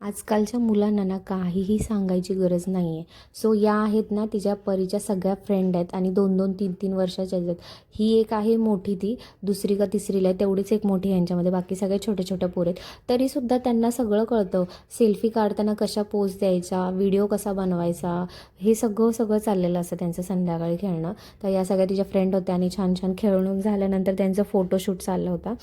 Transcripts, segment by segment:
आजकालच्या मुलांना ना काहीही सांगायची गरज नाही आहे. सो या आहेत ना तिच्या परीच्या सगळ्या फ्रेंड आहेत आणि 2-2, 3-3 वर्षाच्या आहेत. ही एक आहे मोठी, ती दुसरी का तिसरीला आहे, तेवढीच एक मोठी आहे यांच्यामध्ये. बाकी सगळे छोटे-छोटे पोरं आहेत. तरीसुद्धा त्यांना सगळं कळतं. सेल्फी काढताना कशा पोज द्यायचा, व्हिडिओ कसा बनवायचा, हे सगळं चाललेलं असतं त्यांचं संध्याकाळी खेळणं. तर या सगळ्या तिच्या फ्रेंड होत्या आणि छान खेळून झाल्यानंतर त्यांचं फोटोशूट चालला होता.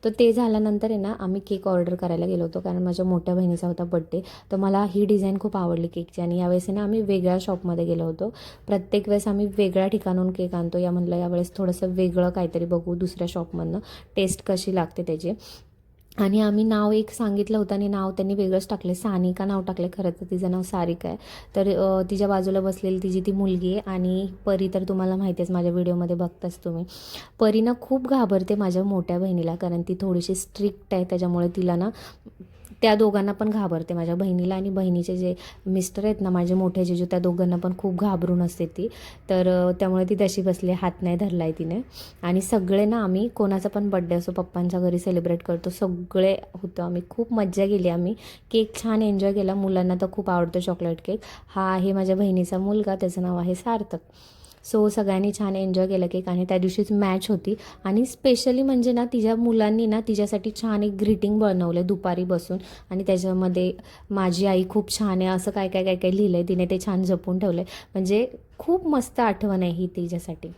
तर ते झाल्यानंतर आहे ना आम्ही केक ऑर्डर करायला गेलो होतो, कारण माझ्या मोठ्या बहिणीचा होता बड्डे. तर मला ही डिझाईन खूप आवडली केकची आणि यावेळेस ना आम्ही वेगळ्या शॉपमध्ये गेलो होतो. प्रत्येक वेळेस आम्ही वेगळ्या ठिकाणाहून केक आणतो. या म्हणलं यावेळेस थोडंसं वेगळं काहीतरी बघू दुसऱ्या शॉपमधनं, टेस्ट कशी लागते त्याची. आणि आम्ही नाव एक सांगितलं होतं आणि नाव त्यांनी वेगळंच टाकले. सानिका नाव टाकले, खरं तर तिचं नाव सारिका आहे. तर तिच्या बाजूला बसलेली तिची ती मुलगी आहे. आणि परी तर तुम्हाला माहिती आहेच, माझ्या व्हिडिओमध्ये बघताच तुम्ही. परीनं खूप घाबरते माझ्या मोठ्या बहिणीला, कारण ती थोडीशी स्ट्रिक्ट आहे. त्याच्यामुळे तिला ना त्या दोघांना पण घाबरते, माझ्या बहिणीला आणि बहिणीचे जे मिस्टर आहेत ना माझे मोठे जिजू, त्या दोघांना पण खूप घाबरून असते ती. तर त्यामुळे ती तशी बसली, हात नाही धरला आहे तिने. आणि सगळे ना आम्ही कोणाचा पण बड्डे असो पप्पांच्या घरी सेलिब्रेट करतो, सगळे होतो आम्ही. खूप मज्जा केली आम्ही. केक छान एन्जॉय केला. मुलांना तर खूप आवडतो चॉकलेट केक. हा आहे माझ्या बहिणीचा मुलगा, त्याचं नाव आहे सार्थक. सो सगळ्यांनी छान एन्जॉय केलं केक. आणि त्या दिवशीच मॅच होती. आणि स्पेशली म्हणजे ना तिच्या मुलांनी ना तिच्यासाठी छान एक ग्रीटिंग बनवलं दुपारी बसून. आणि त्याच्यामध्ये माझी आई खूप छान आहे असं काय काय काय काय लिहिलं आहे तिने, ते छान जपून ठेवलं आहे. म्हणजे खूप मस्त आठवण आहे ही तिच्यासाठी.